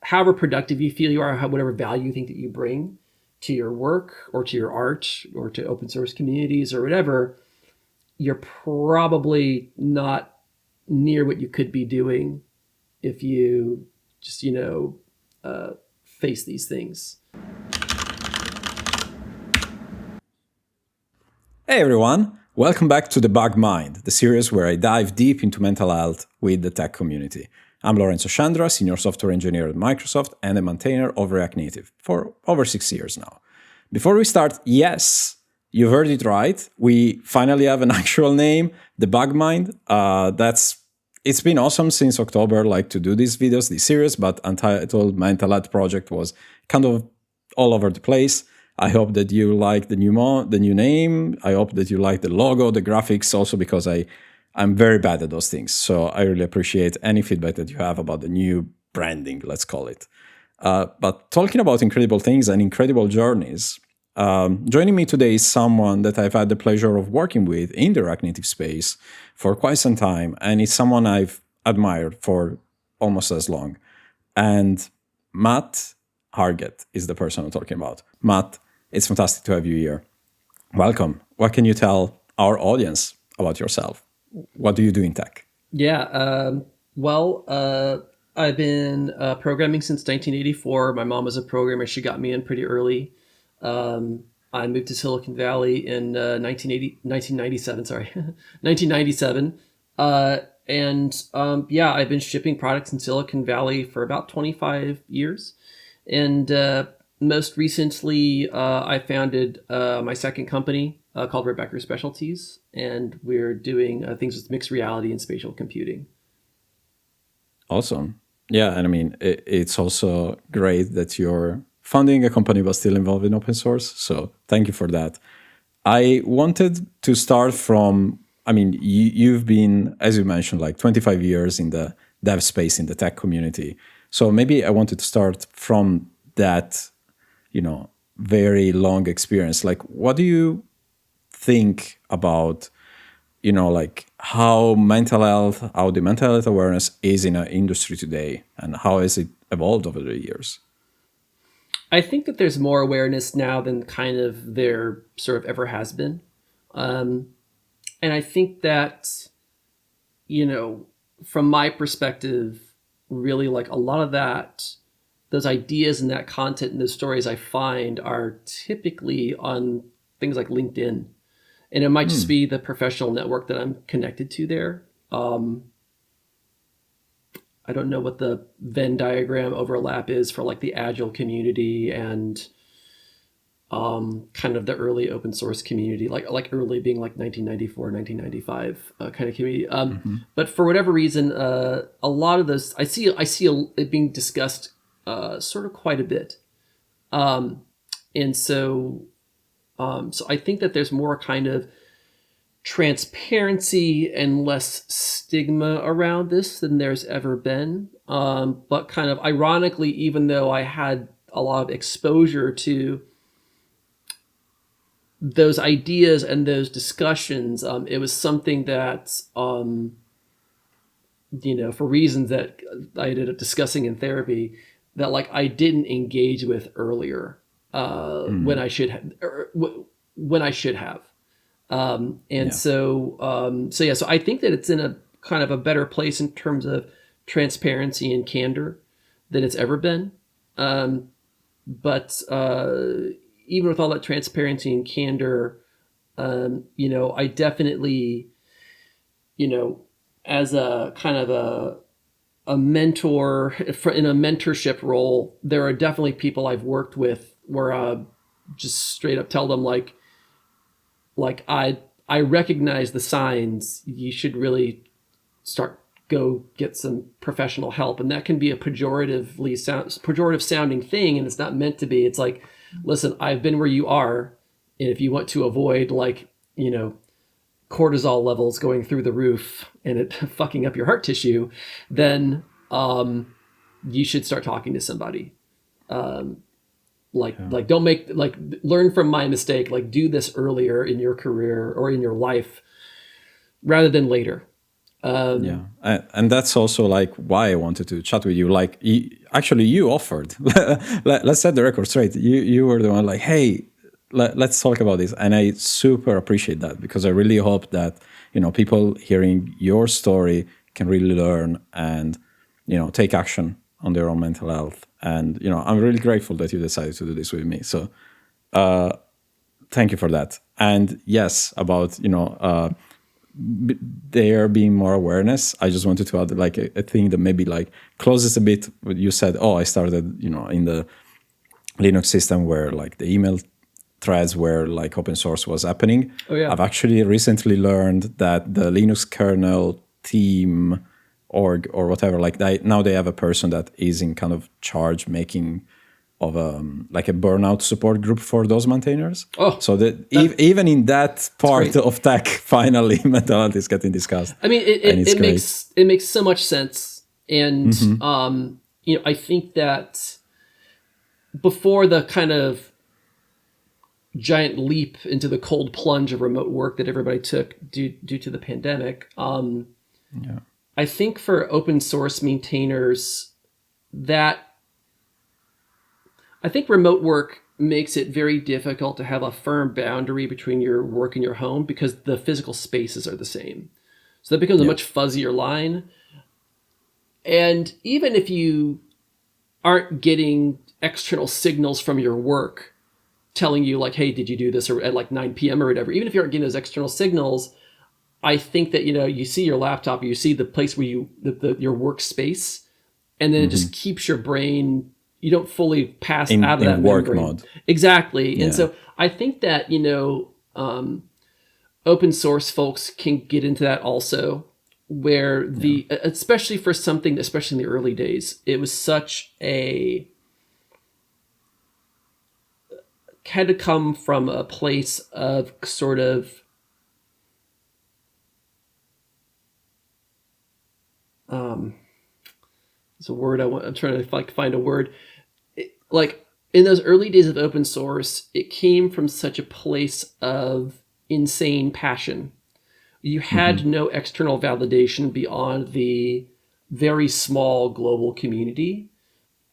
however productive you feel you are, whatever value you think that you bring to your work or to your art or to open source communities or whatever, you're probably not near what you could be doing if you just, face these things. Hey everyone, welcome back to DEBUG Mind, the series where I dive deep into mental health with the tech community. I'm Lorenzo Chandra, Senior Software Engineer at Microsoft and a maintainer of React Native for over 6 years now. Before we start, yes, you heard it right. We finally have an actual name, DEBUG Mind. It's been awesome since October, to do these videos, this series, but Untitled Mental Health Project was kind of all over the place. I hope that you like the new name. I hope that you like the logo, the graphics, also because I'm very bad at those things. So I really appreciate any feedback that you have about the new branding, let's call it. But talking about incredible things and incredible journeys, joining me today is someone that I've had the pleasure of working with in the React Native space for quite some time. And it's someone I've admired for almost as long. And Matt Hargett is the person I'm talking about. Matt, it's fantastic to have you here. Welcome. What can you tell our audience about yourself? What do you do in tech? Yeah, I've been programming since 1984. My mom was a programmer. She got me in pretty early. I moved to Silicon Valley in 1997, 1997. I've been shipping products in Silicon Valley for about 25 years. And most recently, I founded my second company called Rebecker Specialties, and we're doing things with mixed reality and spatial computing. Awesome. Yeah, and I mean, it's also great that you're founding a company but still involved in open source. So thank you for that. I wanted to start from, you've been, as you mentioned, 25 years in the dev space, in the tech community. So maybe I wanted to start from that, very long experience. What do you think about, how the mental health awareness is in our industry today, and how has it evolved over the years? I think that there's more awareness now than kind of there sort of ever has been. And I think that, from my perspective, really a lot of those ideas and that content and those stories I find are typically on things like LinkedIn. And it might just be the professional network that I'm connected to there. I don't know what the Venn diagram overlap is for the Agile community and kind of the early open source community, like early being 1994, 1995 kind of community. But for whatever reason, a lot of those I see it being discussed sort of quite a bit, and so I think that there's more kind of transparency and less stigma around this than there's ever been. But kind of ironically, even though I had a lot of exposure to those ideas and those discussions, it was something that, for reasons that I ended up discussing in therapy, that I didn't engage with earlier when I should have. So I think that it's in a kind of a better place in terms of transparency and candor than it's ever been. But even with all that transparency and candor, I definitely, as a kind of a mentor in a mentorship role, there are definitely people I've worked with where I just straight up tell them I recognize the signs. You should really go get some professional help. And that can be a pejorative sounding thing. And it's not meant to be. It's listen, I've been where you are. And if you want to avoid cortisol levels going through the roof and it fucking up your heart tissue, then you should start talking to somebody. Don't make learn from my mistake. Do this earlier in your career or in your life rather than later. Yeah, and that's also like why I wanted to chat with you. Like, actually, you offered. Let's set the record straight. You were the one like, hey, let's talk about this, and I super appreciate that because I really hope that people hearing your story can really learn and take action on their own mental health. And I'm really grateful that you decided to do this with me. So thank you for that. And yes, about there being more awareness, I just wanted to add like a thing that maybe like closes a bit what you said. Oh, I started in the Linux system where like the email threads where like open source was happening. Oh yeah. I've actually recently learned that the Linux kernel team org or whatever, like now they have a person that is in kind of charge making of like a burnout support group for those maintainers. Oh, so that even in that part of tech, finally mental health is getting discussed. I mean, it makes so much sense, and I think that before the kind of giant leap into the cold plunge of remote work that everybody took due to the pandemic, I think for open source maintainers that. I think remote work makes it very difficult to have a firm boundary between your work and your home because the physical spaces are the same. So that becomes a much fuzzier line. And even if you aren't getting external signals from your work telling you like, hey, did you do this or at like 9 p.m. or whatever, even if you aren't getting those external signals, I think that, you see your laptop, you see the place where your workspace, and then it just keeps your brain. You don't fully pass out of that work membrane. mode. Exactly. And so I think that, open source folks can get into that also, where especially for something, especially in the early days, it was such had to come from a place of sort of, it's a word I'm trying to find a word. Like in those early days of open source, it came from such a place of insane passion. You had no external validation beyond the very small global community.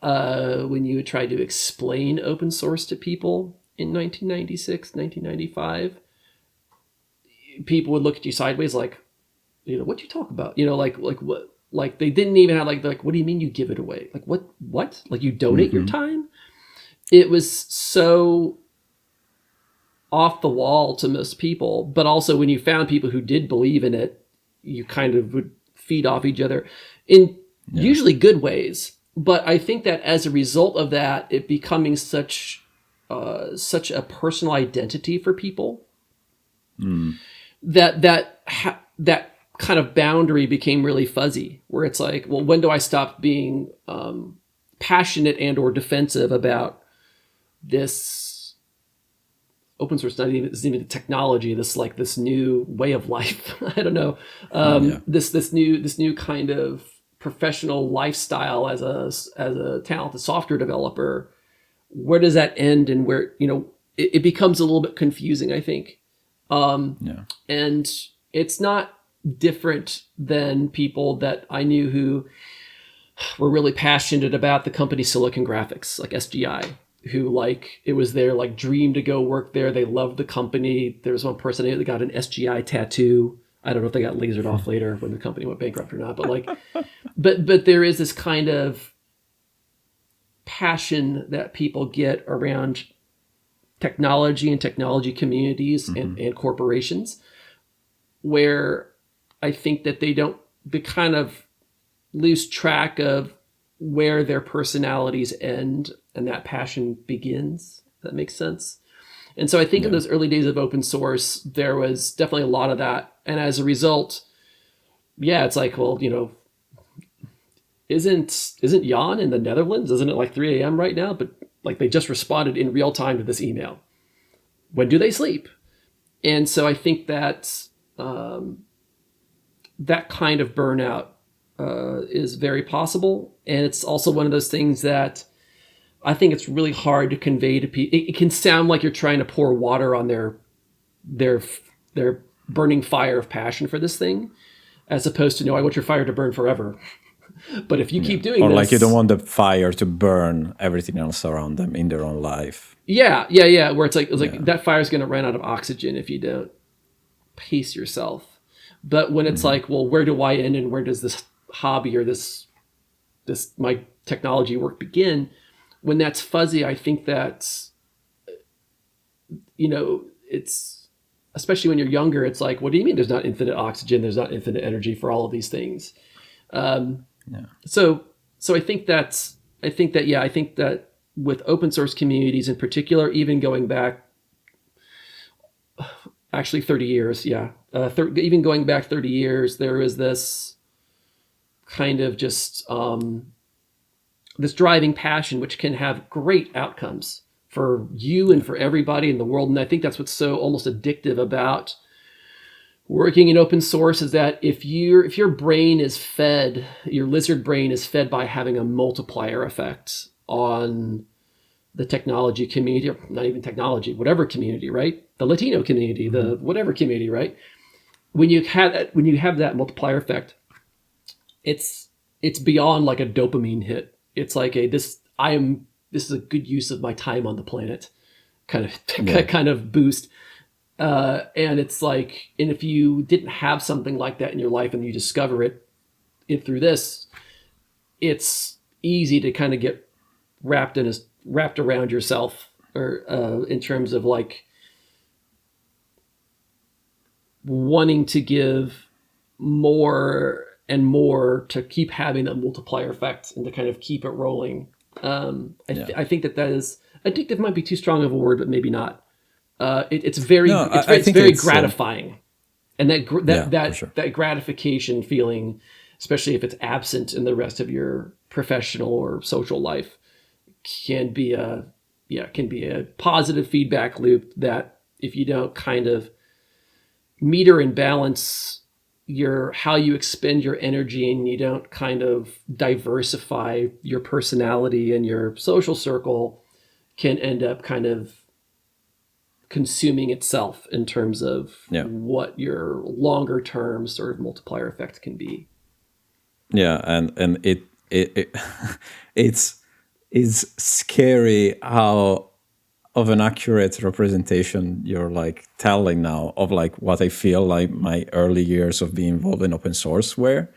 When you would try to explain open source to people in 1996, 1995, people would look at you sideways like, what you talk about? Like what? Like they didn't even have like, what do you mean you give it away? Like what? Like you donate your time? It was so off the wall to most people, but also when you found people who did believe in it, you kind of would feed off each other in usually good ways. But I think that as a result of that, it becoming such a personal identity for people that kind of boundary became really fuzzy, where it's like, well, when do I stop being passionate and or defensive about this open source? Isn't even technology, this new way of life. I don't know, this new kind of professional lifestyle as a talented software developer. Where does that end, and where it becomes a little bit confusing, I think. And it's not different than people that I knew who were really passionate about the company Silicon Graphics, like SGI, who like it was their like dream to go work there. They loved the company. There was one person that got an SGI tattoo. I don't know if they got lasered off later when the company went bankrupt or not, but like, but there is this kind of passion that people get around technology and technology communities and corporations, where I think that they kind of lose track of where their personalities end and that passion begins. If that makes sense. And so I think in those early days of open source, there was definitely a lot of that. And as a result, it's like, well, isn't Jan in the Netherlands? Isn't it like 3 a.m. right now? But like they just responded in real time to this email. When do they sleep? And so I think that that kind of burnout is very possible. And it's also one of those things that I think it's really hard to convey to people. It can sound like you're trying to pour water on their burning fire of passion for this thing. as opposed to, no, I want your fire to burn forever. But if you keep doing Or this, like you don't want the fire to burn everything else around them in their own life. yeah, where it's like Yeah. that fire's going to run out of oxygen if you don't pace yourself. But when it's like, well, where do I end and where does this hobby or this my technology work begin? When that's fuzzy, I think that's, it's, especially when you're younger, it's like, what do you mean there's not infinite oxygen, there's not infinite energy for all of these things? So I think that with open source communities in particular, even going back actually 30 years, even going back 30 years, there is this kind of just this driving passion, which can have great outcomes for you and for everybody in the world. And I think that's what's so almost addictive about working in open source, is that if your brain is fed, your lizard brain is fed by having a multiplier effect on the technology community, or not even technology, whatever community, right? The Latino community, the whatever community, right? When you have that multiplier effect, it's beyond like a dopamine hit. It's like this is a good use of my time on the planet kind of boost. And it's like, and if you didn't have something like that in your life and you discover it through this, it's easy to kind of get wrapped around yourself, or in terms of like wanting to give more and more to keep having that multiplier effect and to kind of keep it rolling. I think that is addictive. Might be too strong of a word, but maybe not. It's very gratifying, and that gratification feeling, especially if it's absent in the rest of your professional or social life, can be a positive feedback loop that if you don't kind of meter and balance how you expend your energy, and you don't kind of diversify your personality and your social circle, can end up kind of consuming itself in terms of what your longer term sort of multiplier effect can be. Yeah, and it it's scary how of an accurate representation you're like telling now of like what I feel like my early years of being involved in open source were,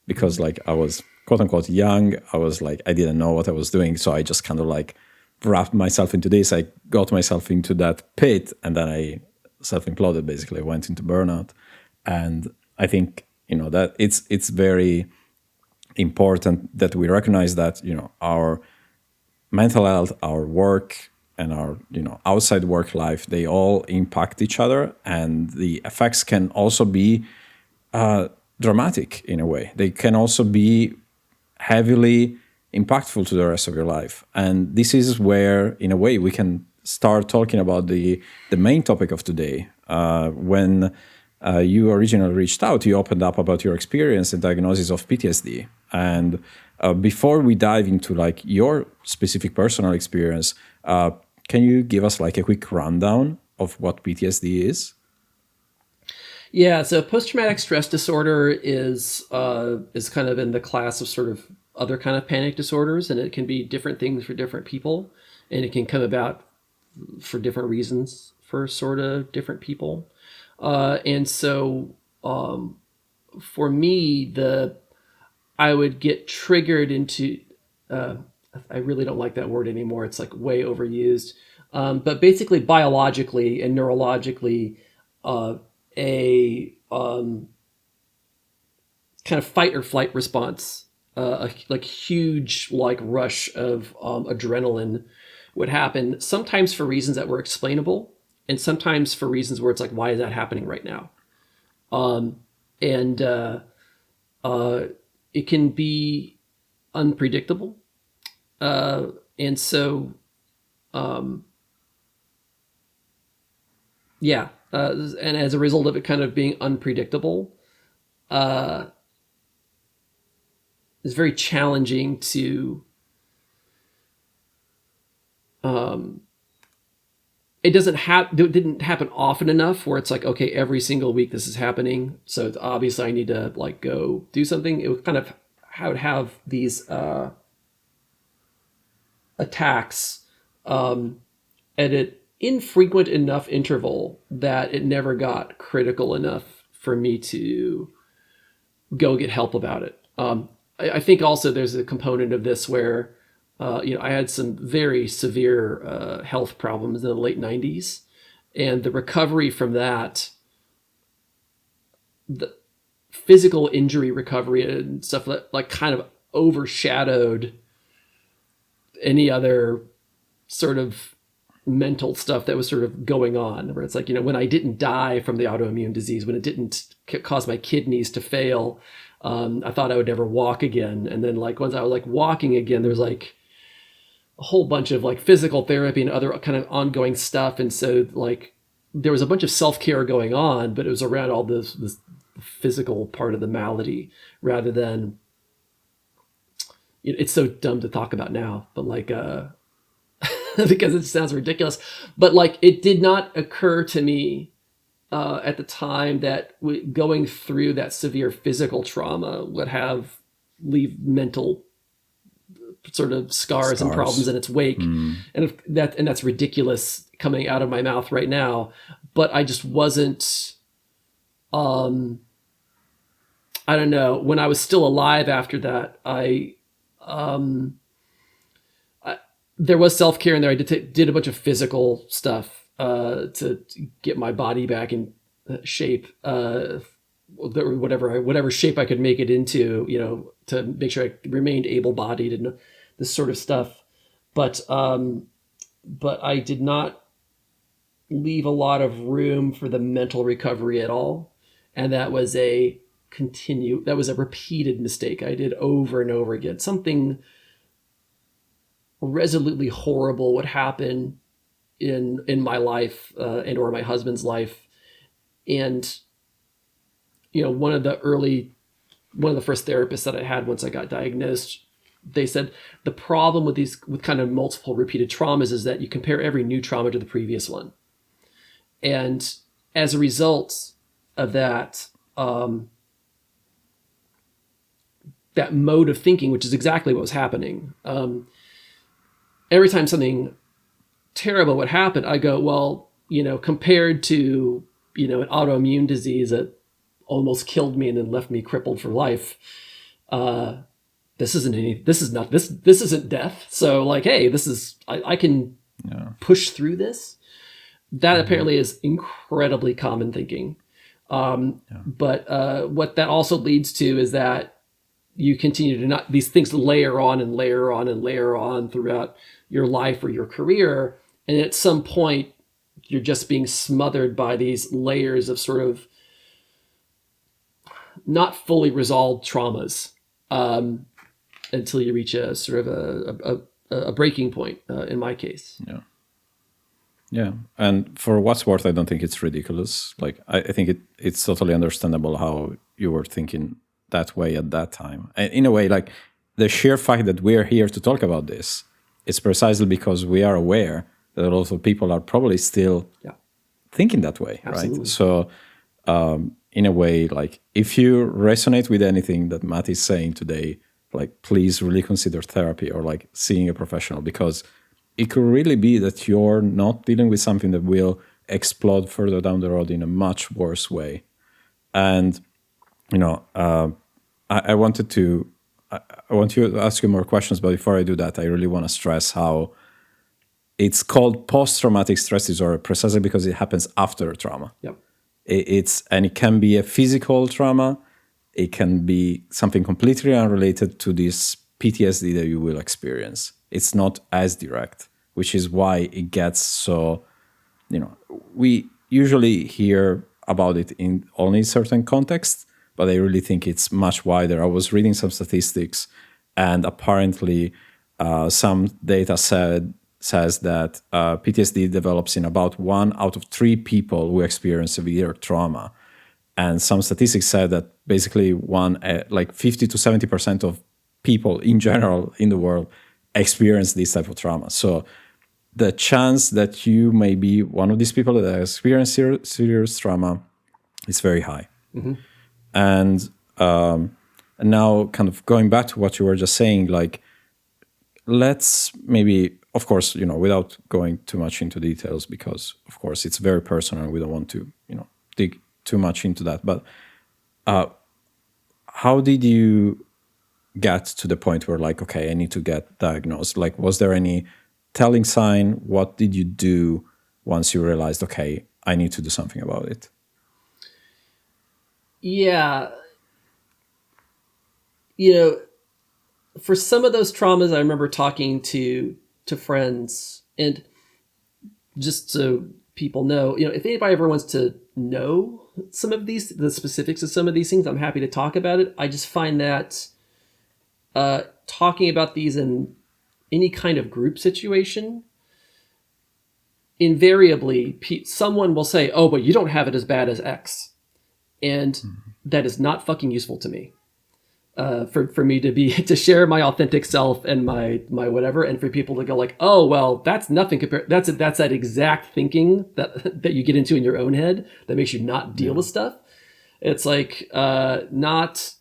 because like I was quote unquote young. I was like, I didn't know what I was doing, so I just kind of like wrapped myself into this. I got myself into that pit, and then I self-imploded. Basically, I went into burnout. And I think that it's very important that we recognize that our mental health, our work, and our outside work life, they all impact each other, and the effects can also be dramatic in a way. They can also be heavily impactful to the rest of your life. And this is where, in a way, we can start talking about the main topic of today. When you originally reached out, you opened up about your experience and diagnosis of PTSD. And before we dive into like your specific personal experience, can you give us like a quick rundown of what PTSD is? Yeah, so post-traumatic stress disorder is kind of in the class of sort of other kind of panic disorders, and it can be different things for different people, and it can come about for different reasons for sort of different people. And so for me, I would get triggered into, I really don't like that word anymore. It's like way overused. But basically biologically and neurologically, a kind of fight or flight response, like huge like rush of adrenaline would happen, sometimes for reasons that were explainable, and sometimes for reasons where it's like, why is that happening right now? And it can be unpredictable. And so, and as a result of it kind of being unpredictable, it's very challenging to it didn't happen often enough where it's like, okay, every single week this is happening, so it's obviously I need to like go do something. It was kind of, I would have these attacks at an infrequent enough interval that it never got critical enough for me to go get help about it. I think also there's a component of this where, I had some very severe health problems in the late 90s, and the recovery from that, the physical injury recovery and stuff that like kind of overshadowed any other sort of mental stuff that was sort of going on, where it's like, when I didn't die from the autoimmune disease, when it didn't cause my kidneys to fail, I thought I would never walk again. And then like once I was like walking again, there was like a whole bunch of like physical therapy and other kind of ongoing stuff. And so like there was a bunch of self-care going on, but it was around all this physical part of the malady rather than, it's so dumb to talk about now, but like, because it sounds ridiculous, but like it did not occur to me at the time that going through that severe physical trauma would leave mental sort of scars and problems in its wake. And that's ridiculous coming out of my mouth right now, but I just wasn't, I don't know, when I was still alive after that, there was self-care in there. I did a bunch of physical stuff to get my body back in shape, whatever shape I could make it into, to make sure I remained able-bodied and this sort of stuff. But I did not leave a lot of room for the mental recovery at all, and that was a repeated mistake I did over and over again. Something resolutely horrible would happen in my life and or my husband's life, and one of the first therapists that I had once I got diagnosed, they said the problem with kind of multiple repeated traumas is that you compare every new trauma to the previous one, and as a result of that that mode of thinking, which is exactly what was happening, every time something terrible would happen, I go, well, compared to, an autoimmune disease that almost killed me and then left me crippled for life, this isn't death. So like, hey, I can push through this. That apparently is incredibly common thinking. But what that also leads to is that you continue to these things layer on and layer on and layer on throughout your life or your career. And at some point, you're just being smothered by these layers of sort of not fully resolved traumas until you reach a sort of a breaking point, in my case. Yeah. Yeah. And for what's worth, I don't think it's ridiculous. Like, I think it's totally understandable how you were thinking that way at that time. And in a way, like the sheer fact that we're here to talk about this is precisely because we are aware that a lot of people are probably still thinking that way. Absolutely. Right? So in a way, like if you resonate with anything that Matt is saying today, like please really consider therapy or like seeing a professional, because it could really be that you're not dealing with something that will explode further down the road in a much worse way. And I want to ask you more questions, but before I do that, I really want to stress how it's called post-traumatic stress disorder precisely because it happens after trauma. Yep. It can be a physical trauma. It can be something completely unrelated to this PTSD that you will experience. It's not as direct, which is why it gets so, we usually hear about it in only certain contexts, but I really think it's much wider. I was reading some statistics, and apparently some data says that PTSD develops in about 1 out of 3 people who experience severe trauma. And some statistics said that basically 50 to 70% of people in general in the world experience this type of trauma. So the chance that you may be one of these people that have experienced serious trauma is very high. Mm-hmm. And now kind of going back to what you were just saying, like, let's maybe, of course, without going too much into details, because of course it's very personal and we don't want to, dig too much into that. But how did you get to the point where, like, okay, I need to get diagnosed? Like, was there any telling sign? What did you do once you realized, okay, I need to do something about it? Yeah. For some of those traumas, I remember talking to friends, and just so people know, if anybody ever wants to know the specifics of some of these things, I'm happy to talk about it. I just find that talking about these in any kind of group situation, invariably someone will say, oh, but you don't have it as bad as X. And that is not fucking useful to me. For me to share my authentic self and my whatever, and for people to go like, oh, well, that's nothing compared. That's that exact thinking that you get into in your own head that makes you not deal with stuff. It's like not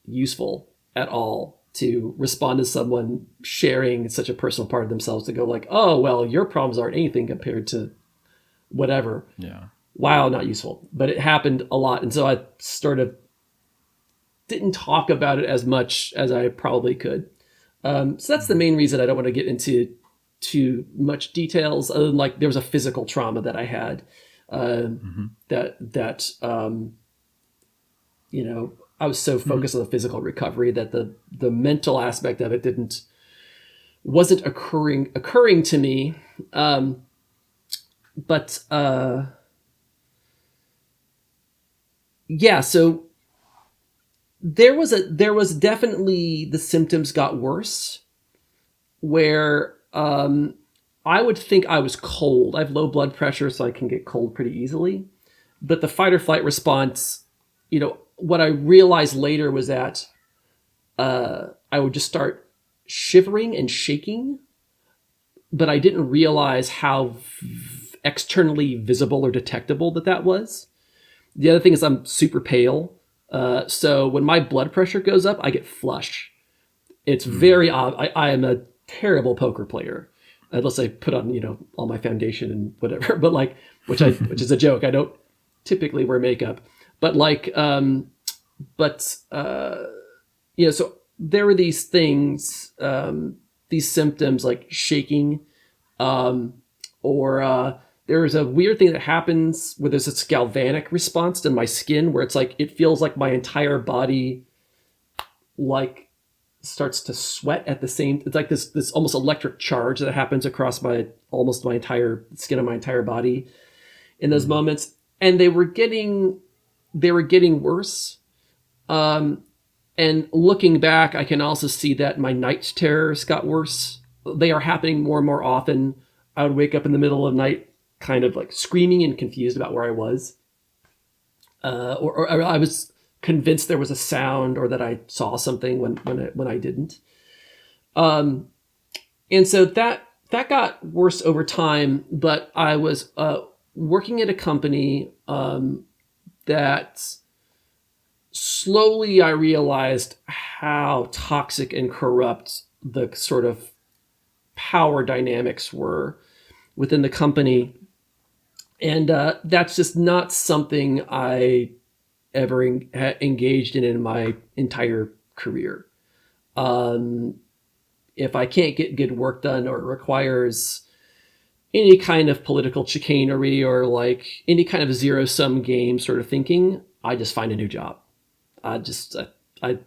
useful at all to respond to someone sharing such a personal part of themselves, to go like, oh, well, your problems aren't anything compared to whatever. Yeah. Wow, not useful. But it happened a lot, and so I sort of didn't talk about it as much as I probably could. So that's the main reason I don't want to get into too much details, other than like there was a physical trauma that I had that I was so focused on the physical recovery that the mental aspect of it wasn't occurring to me. So there was definitely, the symptoms got worse, where I would think I was cold. I have low blood pressure, so I can get cold pretty easily. But the fight or flight response, what I realized later was that I would just start shivering and shaking, but I didn't realize how externally visible or detectable that was. The other thing is I'm super pale. So when my blood pressure goes up, I get flush. It's very odd. I am a terrible poker player, unless I put on, all my foundation and whatever, but like, which is a joke. I don't typically wear makeup, but like, so there were these things, these symptoms like shaking, or there's a weird thing that happens where there's this galvanic response in my skin, where it's like, it feels like my entire body like starts to sweat at the same. It's like this almost electric charge that happens across almost my entire skin of my entire body in those moments. And they were getting worse. And looking back, I can also see that my night terrors got worse. They are happening more and more often. I would wake up in the middle of the night, kind of like screaming and confused about where I was. Or I was convinced there was a sound, or that I saw something when I didn't. And so that got worse over time, but I was working at a company that slowly I realized how toxic and corrupt the sort of power dynamics were within the company. And that's just not something I ever engaged in my entire career. If I can't get good work done, or it requires any kind of political chicanery, or like any kind of zero-sum game sort of thinking, I just find a new job. I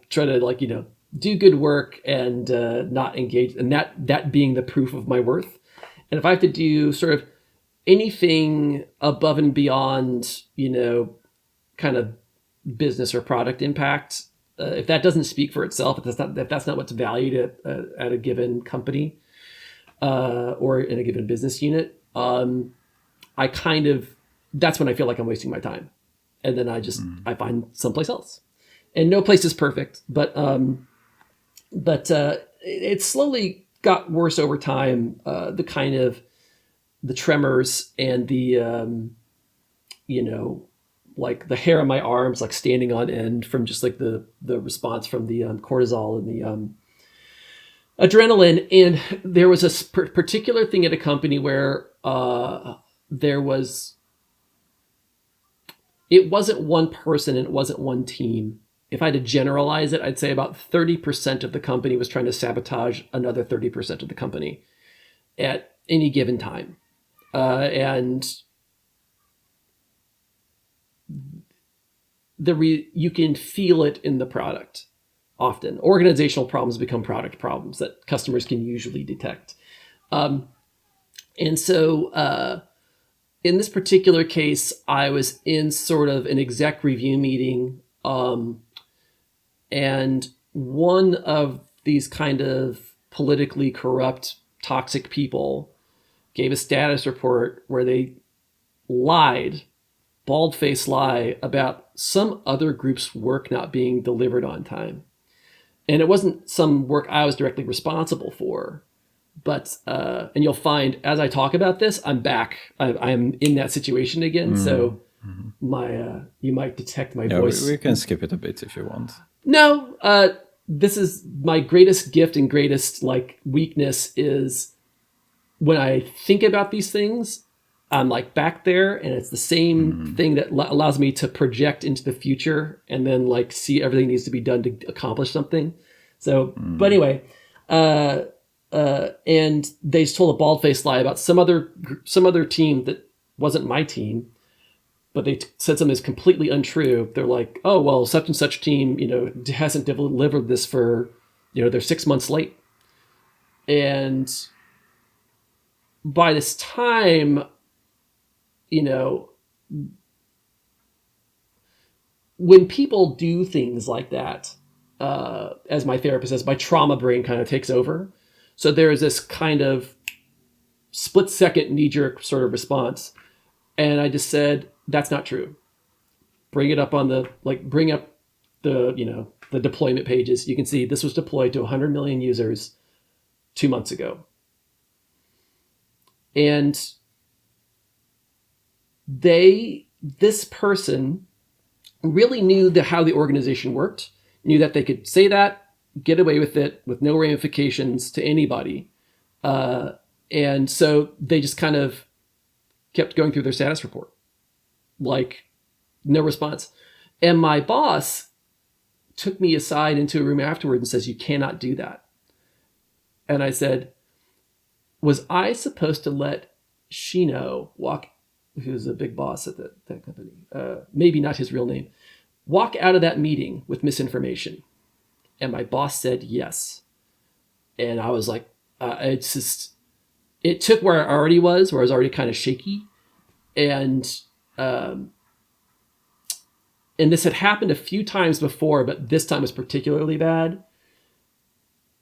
try to do good work and not engage, and that being the proof of my worth. And if I have to do sort of anything above and beyond, kind of business or product impact, if that doesn't speak for itself, if that's not what's valued at a given company or in a given business unit, that's when I feel like I'm wasting my time, and then I find someplace else. And no place is perfect, but it slowly got worse over time. The kind of the tremors and the like the hair on my arms like standing on end from just like the response from the cortisol and the adrenaline. And there was a particular thing at a company where it wasn't one person and it wasn't one team. If I had to generalize it, I'd say about 30% of the company was trying to sabotage another 30% of the company at any given time. And you can feel it in the product often. Organizational problems become product problems that customers can usually detect. And so in this particular case, I was in sort of an exec review meeting, and one of these kind of politically corrupt, toxic people gave a status report where they lied, bald-faced lie, about some other group's work not being delivered on time. And it wasn't some work I was directly responsible for. But, and you'll find as I talk about this, I'm back. I'm in that situation again. So you might detect my voice. We can skip it a bit if you want. No, this is my greatest gift and greatest like weakness is when I think about these things, I'm like back there, and it's the same thing that allows me to project into the future and then like see everything needs to be done to accomplish something. So, but anyway, and they just told a bald-faced lie about some other team that wasn't my team, but they said something that's completely untrue. They're like, oh, well, such and such team, hasn't delivered this for, they're 6 months late. And by this time, when people do things like that, as my therapist says, my trauma brain kind of takes over. So there is this kind of split-second knee-jerk sort of response. And I just said, that's not true. Bring up the deployment pages. You can see this was deployed to 100 million users 2 months ago. And this person really knew how the organization worked, knew that they could say that, get away with it with no ramifications to anybody. And so they just kind of kept going through their status report, like no response. And my boss took me aside into a room afterward and says, you cannot do that. And I said, was I supposed to let Shino who's a big boss at that company, maybe not his real name, walk out of that meeting with misinformation? And my boss said yes. And I was like, it took where I already was, where I was already kind of shaky. And this had happened a few times before, but this time was particularly bad.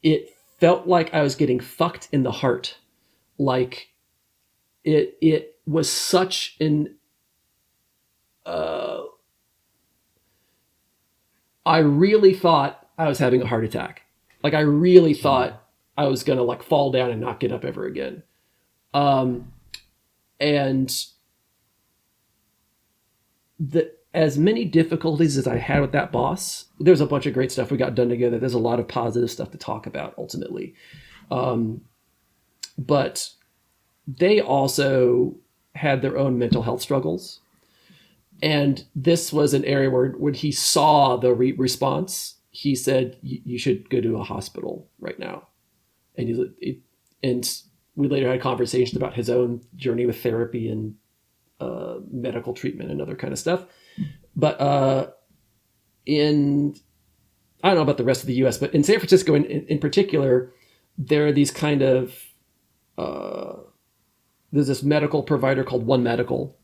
It felt like I was getting fucked in the heart. Like it was such an, I really thought I was having a heart attack. Like I really thought I was going to like fall down and not get up ever again. And as many difficulties as I had with that boss, there's a bunch of great stuff we got done together. There's a lot of positive stuff to talk about ultimately. But they also had their own mental health struggles. And this was an area where when he saw the response, he said, you should go to a hospital right now. And we later had conversations about his own journey with therapy and medical treatment and other kind of stuff. But I don't know about the rest of the US, but in San Francisco in particular, there are these kind of, there's this medical provider called One Medical.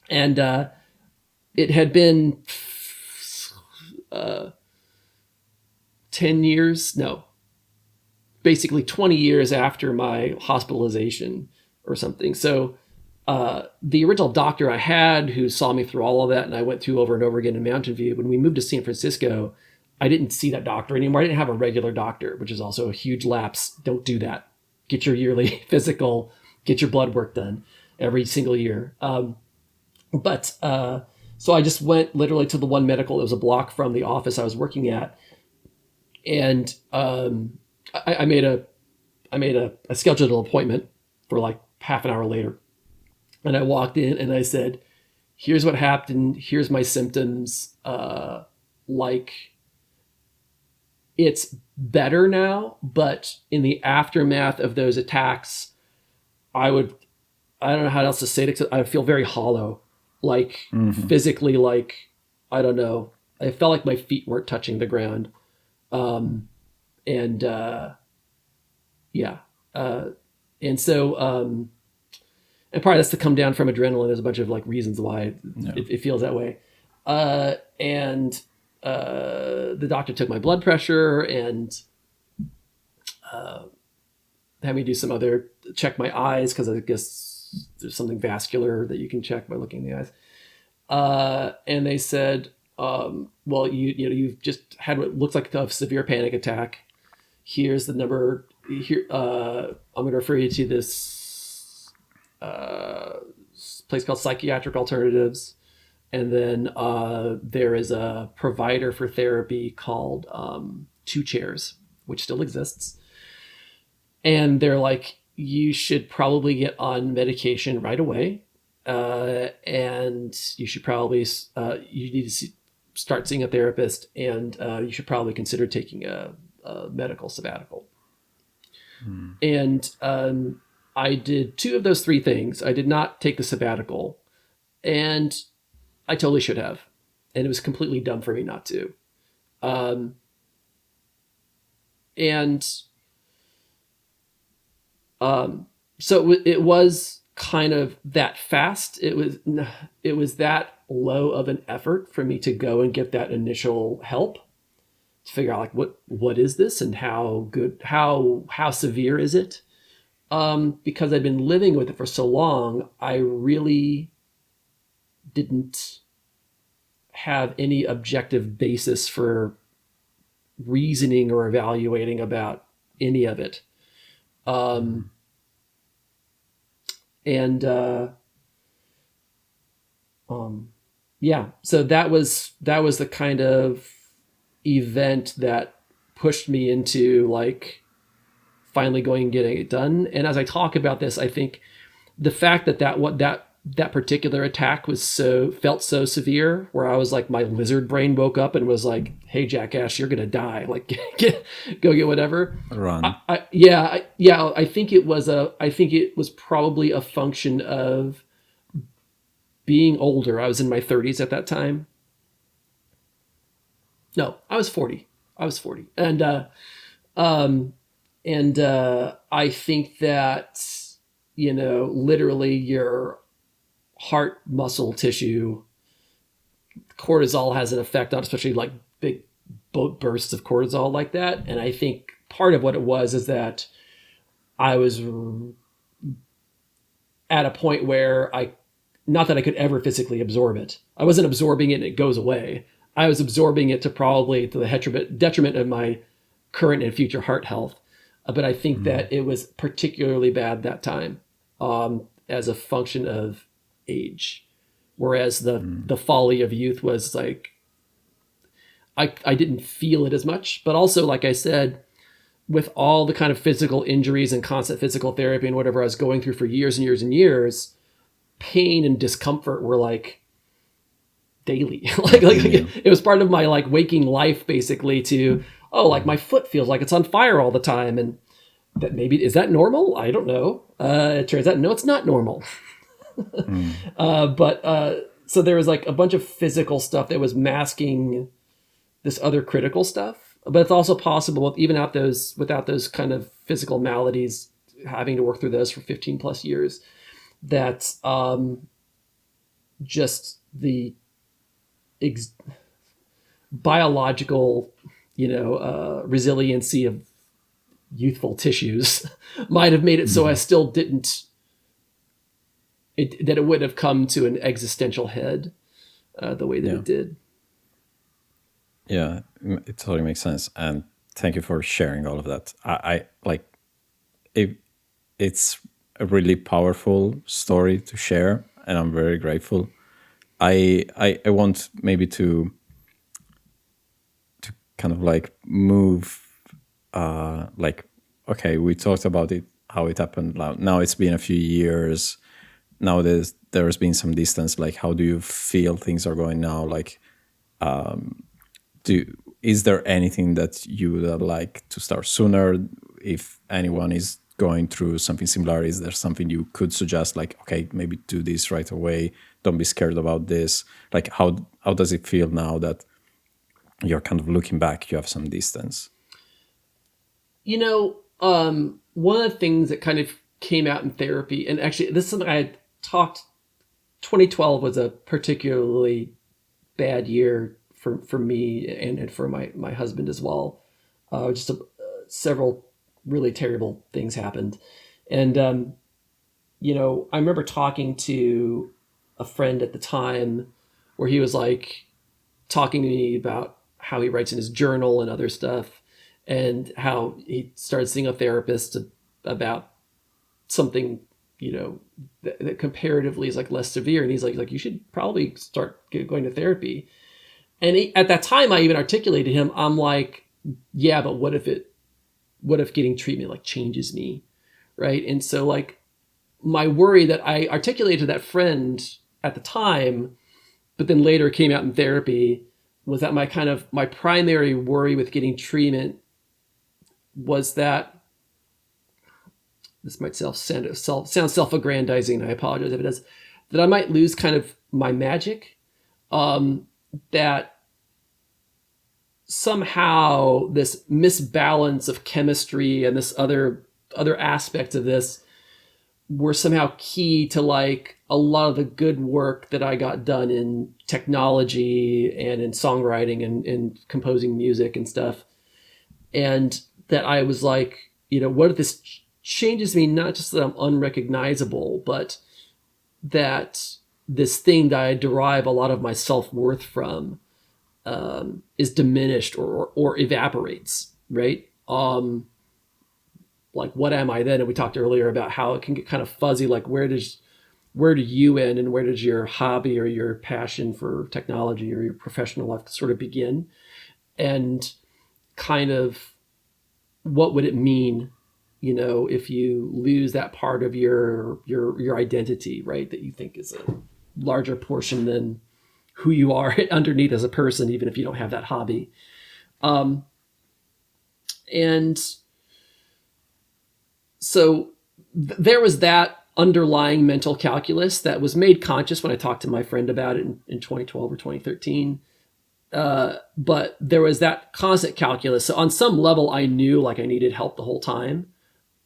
And it had been 10 years, no, basically 20 years after my hospitalization or something. So the original doctor I had who saw me through all of that, and I went through over and over again in Mountain View, when we moved to San Francisco, I didn't see that doctor anymore. I didn't have a regular doctor, which is also a huge lapse. Don't do that. Get your yearly physical get your blood work done every single year. But so I just went literally to the one medical that was a block from the office I was working at, and I made a scheduled appointment for like half an hour later, and I walked in and I said, "Here's what happened. Here's my symptoms. Like, it's better now, but in the aftermath of those attacks, I don't know how else to say it, except I feel very hollow, like physically, like, I don't know. I felt like my feet weren't touching the ground. And yeah. And so, and probably that's to come down from adrenaline. There's a bunch of like reasons why it feels that way. And the doctor took my blood pressure and had me do some other, check my eyes, because I guess there's something vascular that you can check by looking in the eyes. And they said, well, you've just had what looks like a severe panic attack. Here's the number. Here, I'm going to refer you to this place called Psychiatric Alternatives. And then there is a provider for therapy called Two Chairs, which still exists. And they're like, you should probably get on medication right away. And you should probably, you need to start seeing a therapist, and you should probably consider taking a medical sabbatical. And I did two of those three things. I did not take the sabbatical, and I totally should have. And it was completely dumb for me not to. So it was kind of that fast. It was that low of an effort for me to go and get that initial help to figure out like what is this and how severe is it? Because I'd been living with it for so long, I really didn't have any objective basis for reasoning or evaluating about any of it. So that was the kind of event that pushed me into like finally going and getting it done. And as I talk about this, I think the fact that particular attack felt so severe, where I was like, my lizard brain woke up and was like, "Hey, jackass, you're gonna die! Like, go get whatever." Run. I think it was probably a function of being older. I was in my 30s at that time. No, I was 40. And I think that, literally your heart muscle tissue, cortisol has an effect on, especially like big bursts of cortisol like that. And I think part of what it was is that I was at a point where not that I could ever physically absorb it. I wasn't absorbing it and it goes away. I was absorbing it to the detriment of my current and future heart health. But I think that it was particularly bad that time, as a function of age. Whereas the folly of youth was like, I didn't feel it as much. But also, like I said, with all the kind of physical injuries and constant physical therapy and whatever I was going through for years and years and years, pain and discomfort were like daily. It was part of my like waking life, basically, to, like my foot feels like it's on fire all the time. And that maybe, is that normal? I don't know. It turns out, no, it's not normal. So there was like a bunch of physical stuff that was masking this other critical stuff. But it's also possible, even without those kind of physical maladies, having to work through those for 15 plus years, that just the biological, resiliency of youthful tissues might have made it so I still didn't, that it would have come to an existential head the way that it did. Yeah, it totally makes sense. And thank you for sharing all of that. I like it. It's a really powerful story to share, and I'm very grateful. I want maybe to kind of like move, like, okay, we talked about it, how it happened. Now it's been a few years. Now there's been some distance. Like, how do you feel things are going now? Like, is there anything that you would like to start sooner? If anyone is going through something similar, is there something you could suggest? Like, okay, maybe do this right away. Don't be scared about this. Like, how does it feel now that you're kind of looking back? You have some distance. One of the things that kind of came out in therapy, and actually this is something I had talked. 2012 was a particularly bad year for me and for my husband as well. Several really terrible things happened. And, I remember talking to a friend at the time where he was like talking to me about how he writes in his journal and other stuff, and how he started seeing a therapist about something, that comparatively is like less severe. And he's like, you should probably start going to therapy. And at that time, I even articulated to him, I'm like, yeah, but what if getting treatment like changes me, right? And so like my worry that I articulated to that friend at the time, but then later came out in therapy, was that my primary worry with getting treatment was that, this might sound self-aggrandizing, I apologize if it is, that I might lose kind of my magic, that somehow this misbalance of chemistry and this other aspects of this were somehow key to like a lot of the good work that I got done in technology and in songwriting and composing music and stuff. And that I was like, what if this changes me, not just that I'm unrecognizable, but that this thing that I derive a lot of my self-worth from is diminished or evaporates, right? Like, what am I then? And we talked earlier about how it can get kind of fuzzy, like where do you end and where does your hobby or your passion for technology or your professional life sort of begin? And kind of what would it mean, if you lose that part of your identity, right? That you think is a larger portion than who you are underneath as a person, even if you don't have that hobby. And so there was that underlying mental calculus that was made conscious when I talked to my friend about it in 2012 or 2013. But there was that constant calculus. So on some level, I knew like I needed help the whole time,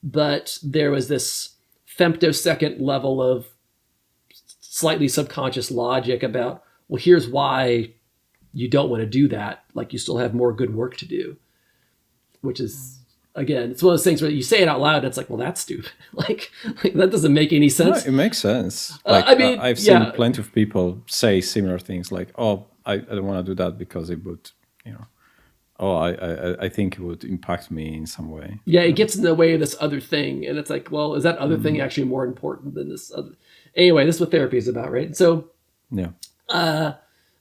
but there was this femtosecond level of slightly subconscious logic about, well, here's why you don't want to do that. Like, you still have more good work to do, which is, again, it's one of those things where you say it out loud and it's like, well, that's stupid. like that doesn't make any sense. No, it makes sense. Like, I've seen plenty of people say similar things like, oh, I don't want to do that because it would, I think it would impact me in some way. Yeah, it gets in the way of this other thing. And it's like, well, is that other thing actually more important than this other? Anyway, this is what therapy is about, right? So, yeah.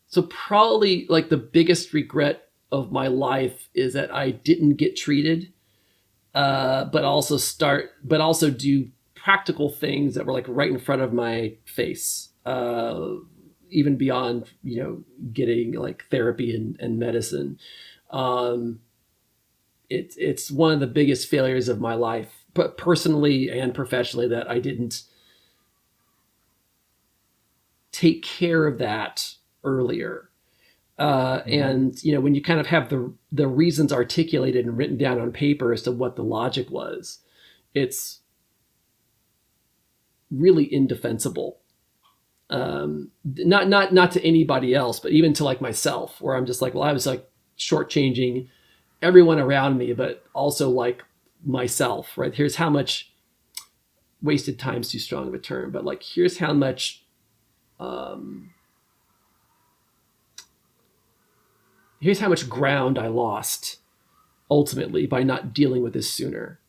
So probably like the biggest regret of my life is that I didn't get treated, but also do practical things that were like right in front of my face, even beyond, getting like therapy and medicine. It's one of the biggest failures of my life, but personally and professionally, that I didn't take care of that earlier. And, when you kind of have the reasons articulated and written down on paper as to what the logic was, it's really indefensible. Not to anybody else, but even to like myself, where I'm just like, well, I was like shortchanging everyone around me, but also like myself, right? Here's how much wasted time's too strong of a term, but like, here's how much, here's how much ground I lost ultimately by not dealing with this sooner.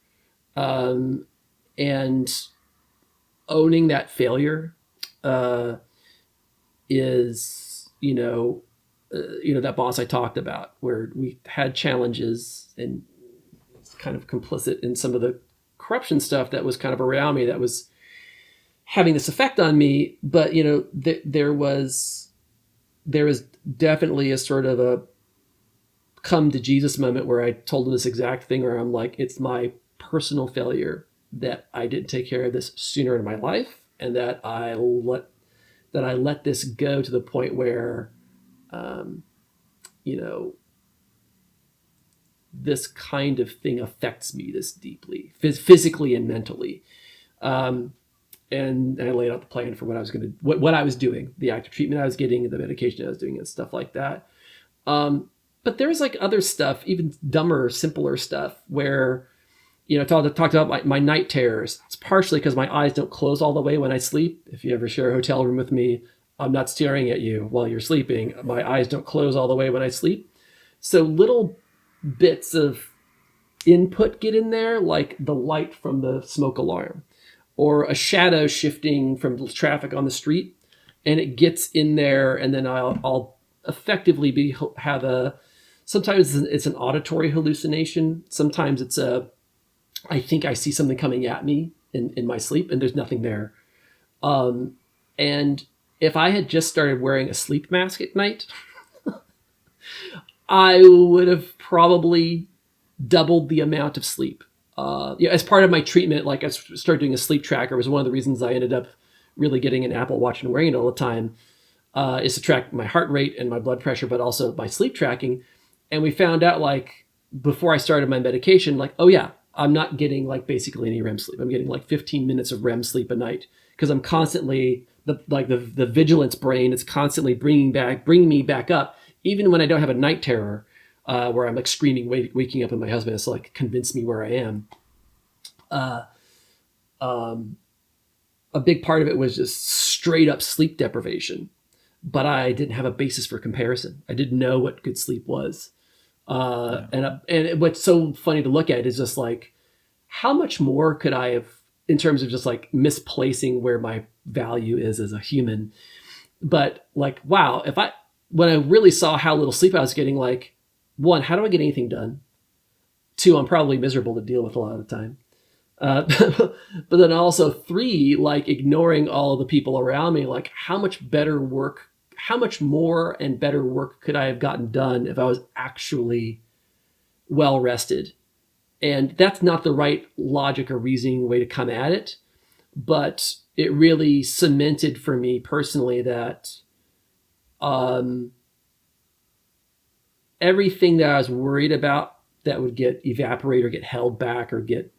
And owning that failure is, that boss I talked about, where we had challenges and kind of complicit in some of the corruption stuff that was kind of around me that was having this effect on me. But, there was definitely a sort of a come to Jesus moment where I told him this exact thing where I'm like, it's my personal failure that I didn't take care of this sooner in my life, and that I let this go to the point where, this kind of thing affects me this deeply, physically and mentally. And I laid out the plan for what I was going to, what I was doing, the active treatment I was getting, the medication I was doing, and stuff like that. But there's like other stuff, even dumber, simpler stuff, where, talked about my night terrors. It's partially because my eyes don't close all the way when I sleep. If you ever share a hotel room with me, I'm not staring at you while you're sleeping. My eyes don't close all the way when I sleep. So little bits of input get in there, like the light from the smoke alarm, or a shadow shifting from traffic on the street, and it gets in there, and then I'll effectively sometimes it's an auditory hallucination. Sometimes it's I think I see something coming at me in my sleep, and there's nothing there. And if I had just started wearing a sleep mask at night, I would have probably doubled the amount of sleep. As part of my treatment, like I started doing a sleep tracker. It was one of the reasons I ended up really getting an Apple Watch and wearing it all the time, is to track my heart rate and my blood pressure, but also my sleep tracking. And we found out, like, before I started my medication, like, oh yeah, I'm not getting like basically any REM sleep. I'm getting like 15 minutes of REM sleep a night, because I'm constantly the vigilance brain is constantly bringing me back up, even when I don't have a night terror, where I'm like screaming, waking up, and my husband has to like convince me where I am. A big part of it was just straight up sleep deprivation, but I didn't have a basis for comparison. I didn't know what good sleep was. And what's so funny to look at is just like, how much more could I have, in terms of just like misplacing where my value is as a human. But like, wow, when I really saw how little sleep I was getting, like, one, how do I get anything done? Two, I'm probably miserable to deal with a lot of the time. But then also three, like ignoring all of the people around me, like how much more and better work could I have gotten done if I was actually well rested? And that's not the right logic or reasoning way to come at it. But it really cemented for me personally that everything that I was worried about that would get evaporated or get held back or get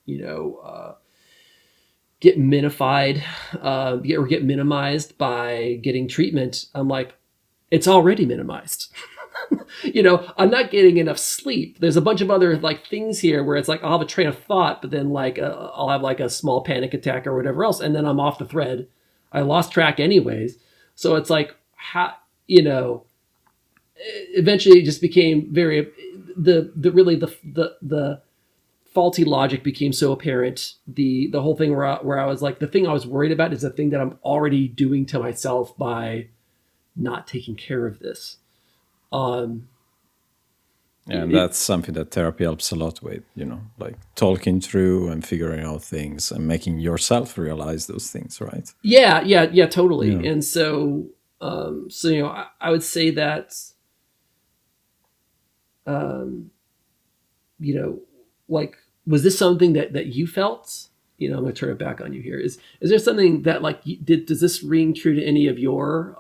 minified, or get minimized by getting treatment, I'm like, it's already minimized. I'm not getting enough sleep. There's a bunch of other like things here where it's like I'll have a train of thought, but then like I'll have like a small panic attack or whatever else, and then I'm off the thread. I lost track anyways. So it's like, eventually it just became very the faulty logic became so apparent. The whole thing where I was like, the thing I was worried about is the thing that I'm already doing to myself by not taking care of this. And that's something that therapy helps a lot with, like talking through and figuring out things and making yourself realize those things, right? Yeah, totally. Yeah. And so I would say that, like, was this something that you felt? I'm going to turn it back on you here. Is there something that like does this ring true to any of your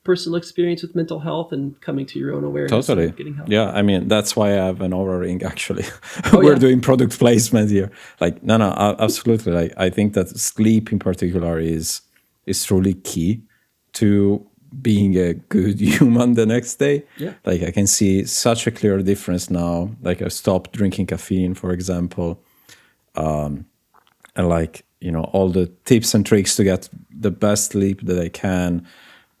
personal experience with mental health and coming to your own awareness? Totally. And getting help? Yeah, I mean, that's why I have an Aura ring, actually. We're doing product placement here. Like, no, absolutely. Like, I think that sleep in particular is truly key to being a good human the next day. Yeah. Like, I can see such a clear difference now. Like, I stopped drinking caffeine, for example. And like, all the tips and tricks to get the best sleep that I can.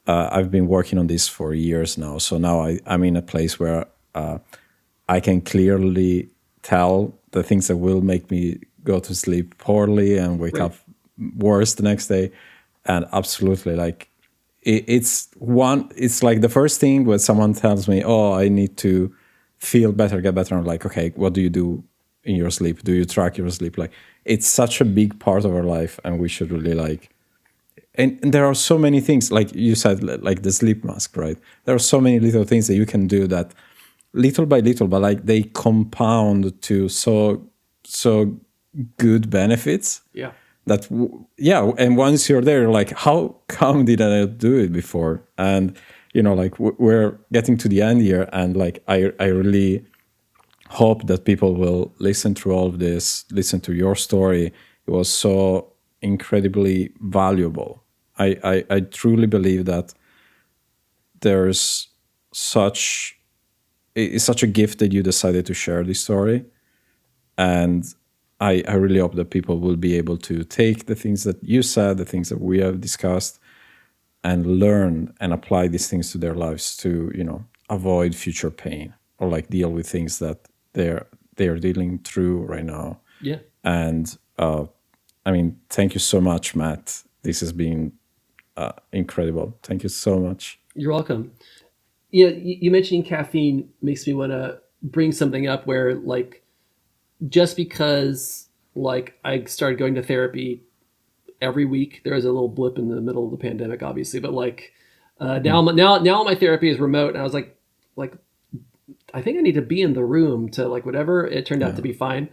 I've been working on this for years now. So now I'm in a place where I can clearly tell the things that will make me go to sleep poorly and wake up worse the next day. And absolutely, like it's like the first thing when someone tells me, oh, I need to feel better, get better. I'm like, okay, what do you do in your sleep? Do you track your sleep? Like, it's such a big part of our life, and we should really like, and there are so many things, like you said, like the sleep mask, right? There are so many little things that you can do that little by little, but like they compound to so good benefits. Yeah. That and once you're there, you're like, how come did I not do it before? And like we're getting to the end here, and like I really hope that people will listen through all of this, listen to your story. It was so incredibly valuable. I truly believe that there's it's such a gift that you decided to share this story. And I really hope that people will be able to take the things that you said, the things that we have discussed, and learn and apply these things to their lives to, avoid future pain, or like deal with things that they're dealing through right now. Yeah. And I mean, thank you so much, Matt. This has been incredible. Thank you so much. You're welcome. Yeah, you mentioning caffeine makes me want to bring something up where, like, just because like I started going to therapy every week, there was a little blip in the middle of the pandemic, obviously, but like now my therapy is remote, and I was like I think I need to be in the room to like whatever. It turned out to be fine.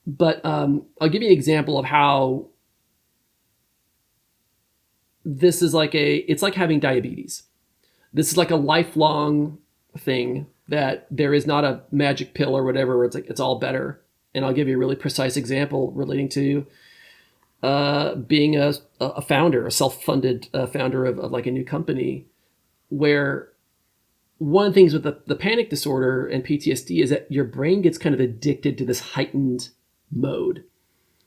But I'll give you an example of how this is like it's like having diabetes. This is like a lifelong thing that there is not a magic pill or whatever where it's like it's all better. And I'll give you a really precise example relating to being a founder, a self-funded founder of like a new company, where one of the things with the panic disorder and PTSD is that your brain gets kind of addicted to this heightened mode.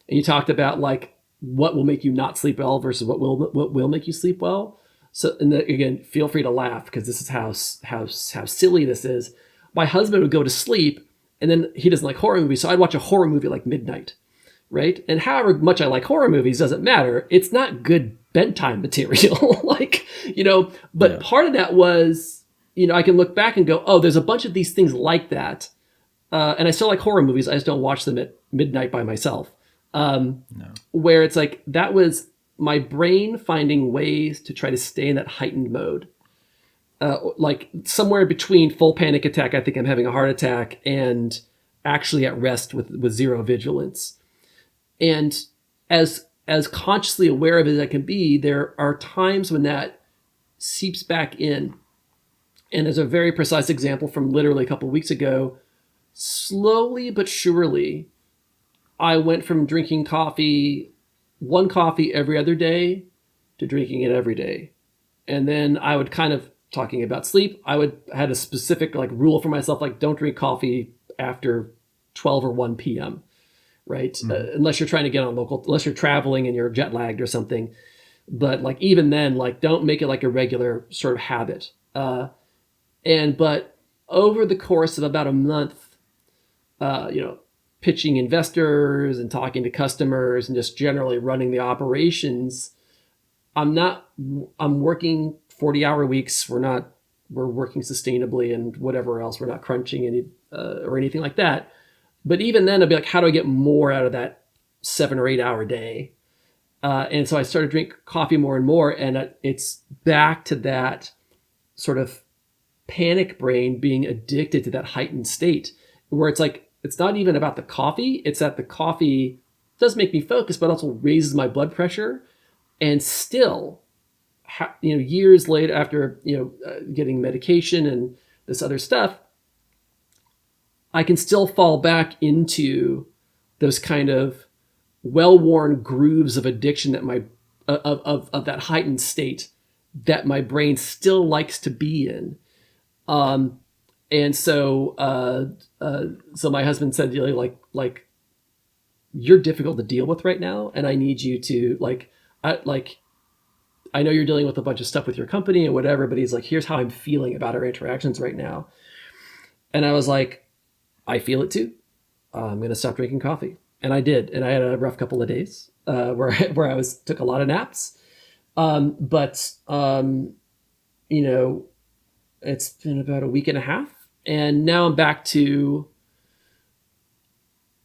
And you talked about like what will make you not sleep well versus what will make you sleep well. So, and again, feel free to laugh because this is how silly this is. My husband would go to sleep, and then he doesn't like horror movies, so I'd watch a horror movie like midnight, right? And however much I like horror movies doesn't matter. It's not good bedtime material, like But part of that was, I can look back and go, oh, there's a bunch of these things like that, and I still like horror movies. I just don't watch them at midnight by myself. Where it's like that was my brain finding ways to try to stay in that heightened mode. Like somewhere between full panic attack, I think I'm having a heart attack, and actually at rest with zero vigilance. And as consciously aware of it as I can be, there are times when that seeps back in. And there's a very precise example from literally a couple of weeks ago. Slowly but surely, I went from drinking one coffee every other day to drinking it every day. And then I would kind of, talking about sleep, I had a specific like rule for myself, like don't drink coffee after 12 or 1 p.m., right? Mm-hmm. Unless you're trying to get on unless you're traveling and you're jet lagged or something. But like even then, like don't make it like a regular sort of habit. But over the course of about a month, pitching investors and talking to customers and just generally running the operations, I'm working 40-hour weeks. We're working sustainably and whatever else. We're not crunching any or anything like that. But even then, I'd be like, how do I get more out of that 7 or 8 hour day? And so I started to drink coffee more and more. And it's back to that sort of panic brain being addicted to that heightened state where it's like, it's not even about the coffee. It's that the coffee does make me focus, but also raises my blood pressure. And still, years later, after getting medication and this other stuff, I can still fall back into those kind of well-worn grooves of addiction that of that heightened state that my brain still likes to be in. And so my husband said, like you're difficult to deal with right now, and I need you to I know you're dealing with a bunch of stuff with your company and whatever, but he's like, here's how I'm feeling about our interactions right now. And I was like, I feel it too. I'm going to stop drinking coffee. And I did. And I had a rough couple of days. where I took a lot of naps. But you know, it's been about a week and a half, and now I'm back to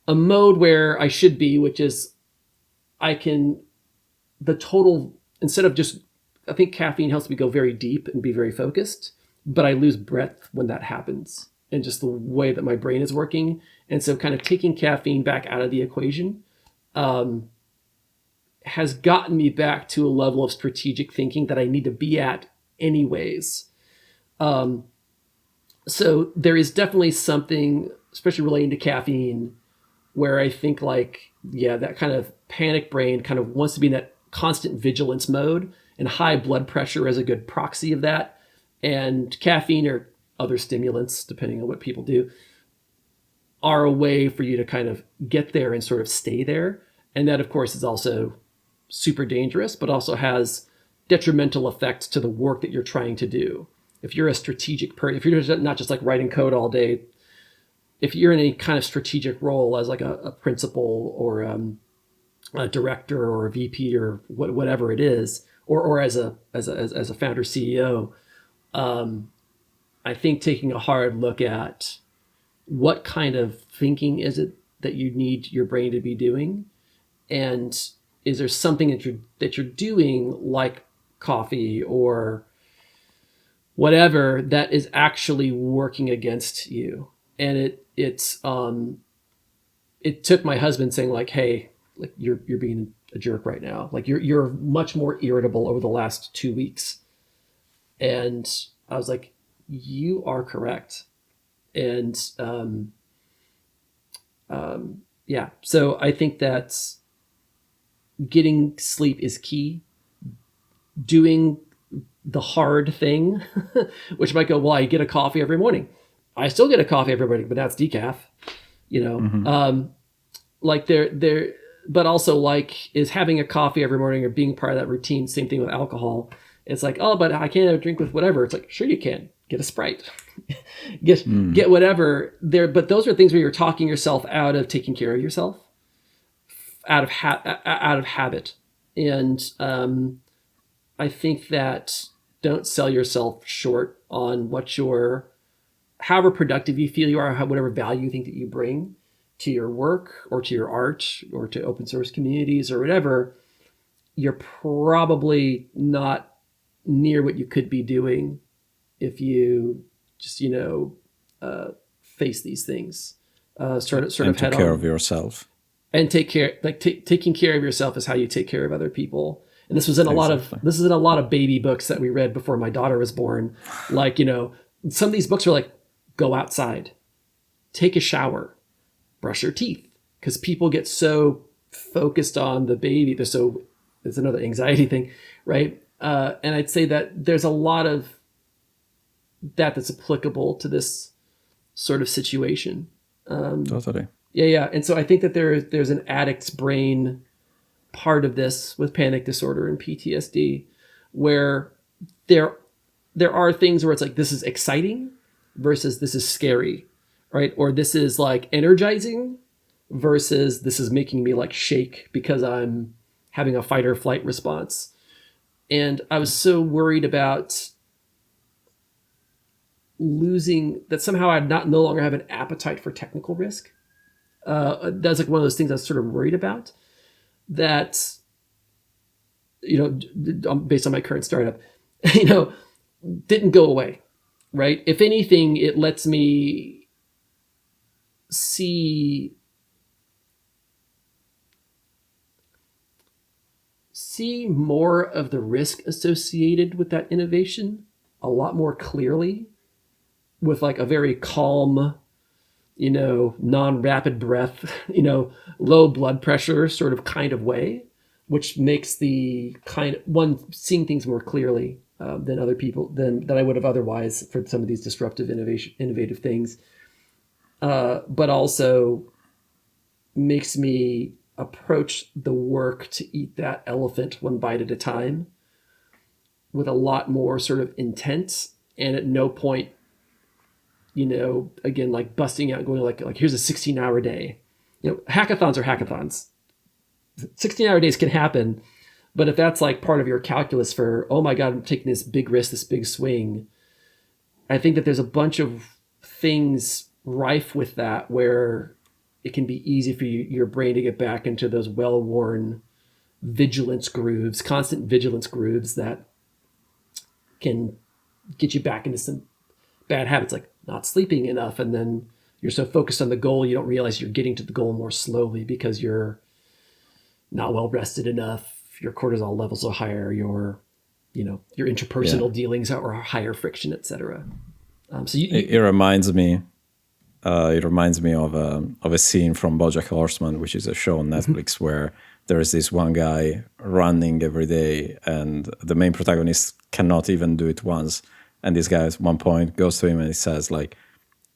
a mode where I should be, which is I can the total instead of just I think caffeine helps me go very deep and be very focused, but I lose breadth when that happens and just the way that my brain is working. And so kind of taking caffeine back out of the equation has gotten me back to a level of strategic thinking that I need to be at anyways. So there is definitely something, especially relating to caffeine, where I think like, yeah, that kind of panic brain kind of wants to be in that constant vigilance mode, and high blood pressure is a good proxy of that. And caffeine or other stimulants, depending on what people do, are a way for you to kind of get there and sort of stay there. And that, of course, is also super dangerous, but also has detrimental effects to the work that you're trying to do. If you're a strategic person, if you're not just like writing code all day, if you're in any kind of strategic role as like a principal or a director or a VP or whatever it is, or as a founder CEO, I think taking a hard look at what kind of thinking is it that you need your brain to be doing, and is there something that you're doing like coffee or whatever that is actually working against you. And it took my husband saying like, hey, like you're being a jerk right now. Like you're much more irritable over the last 2 weeks. And I was like, you are correct. And yeah, so I think that getting sleep is key. Doing the hard thing, which might go, well, I get a coffee every morning. I still get a coffee every morning, but that's decaf, you know. Mm-hmm. Like there, but also like is having a coffee every morning or being part of that routine. Same thing with alcohol. It's like, oh, but I can't have a drink with whatever. It's like, sure you can. Get a Sprite, get whatever there. But those are things where you're talking yourself out of taking care of yourself, out of habit. And I think that don't sell yourself short on what however productive you feel you are, whatever value you think that you bring to your work or to your art or to open source communities or whatever. You're probably not near what you could be doing if you just, face these things, sort of and head take care on. of yourself. And take care, like taking care of yourself is how you take care of other people. And this was in a lot of baby books that we read before my daughter was born. Like, some of these books are like, go outside, take a shower, brush your teeth, because people get so focused on the baby. It's another anxiety thing, right? And I'd say that there's a lot of that's applicable to this sort of situation. Totally. Yeah. And so I think that there's an addict's brain part of this with panic disorder and PTSD, where there are things where it's like, this is exciting versus this is scary, right? Or this is like energizing versus this is making me like shake because I'm having a fight or flight response. And I was so worried about losing that somehow I'd no longer have an appetite for technical risk. That's like one of those things I was sort of worried about, that, based on my current startup, didn't go away, right? If anything, it lets me see more of the risk associated with that innovation a lot more clearly, with like a very calm, non-rapid breath, low blood pressure sort of kind of way, which makes the seeing things more clearly than other people than I would have otherwise for some of these disruptive innovative things. But also makes me approach the work to eat that elephant one bite at a time with a lot more sort of intent, and at no point, again, like busting out and going like here's a 16-hour day. Hackathons are hackathons. 16-hour days can happen, but if that's like part of your calculus for, oh my God, I'm taking this big risk, this big swing, I think that there's a bunch of things rife with that where it can be easy for your brain to get back into those well-worn vigilance grooves, constant vigilance grooves that can get you back into some bad habits, like not sleeping enough. And then you're so focused on the goal, you don't realize you're getting to the goal more slowly because you're not well rested enough. Your cortisol levels are higher. Your interpersonal dealings are higher friction, etc. It reminds me. It reminds me of a scene from BoJack Horseman, which is a show on Netflix where there is this one guy running every day, and the main protagonist cannot even do it once. And this guy at one point goes to him and he says, like,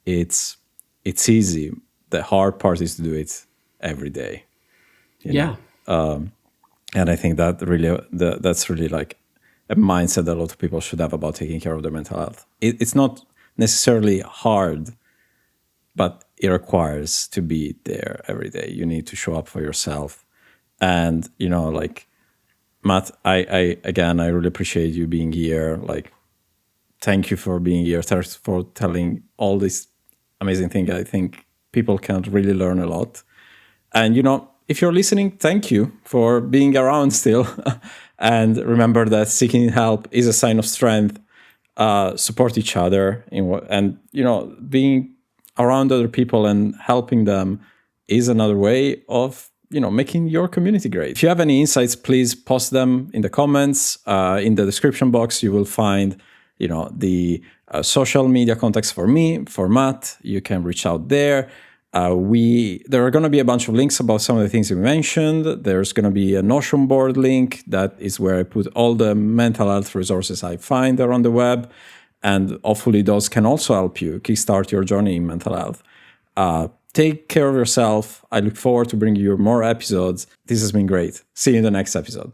"It's easy. The hard part is to do it every day." You know? And I think that that's really like a mindset that a lot of people should have about taking care of their mental health. It's not necessarily hard, but it requires to be there every day. You need to show up for yourself. And, like, Matt, I really appreciate you being here. Like, thank you for being here. Thanks for telling all this amazing thing. I think people can really learn a lot. And, if you're listening, thank you for being around still. And remember that seeking help is a sign of strength. Support each other, and being around other people and helping them is another way of making your community great. If you have any insights, please post them in the comments. In the description box, you will find the social media contacts for me, for Matt. You can reach out there. There are going to be a bunch of links about some of the things we mentioned. There's going to be a Notion board link. That is where I put all the mental health resources I find there on the web. And hopefully those can also help you kickstart your journey in mental health. Take care of yourself. I look forward to bringing you more episodes. This has been great. See you in the next episode.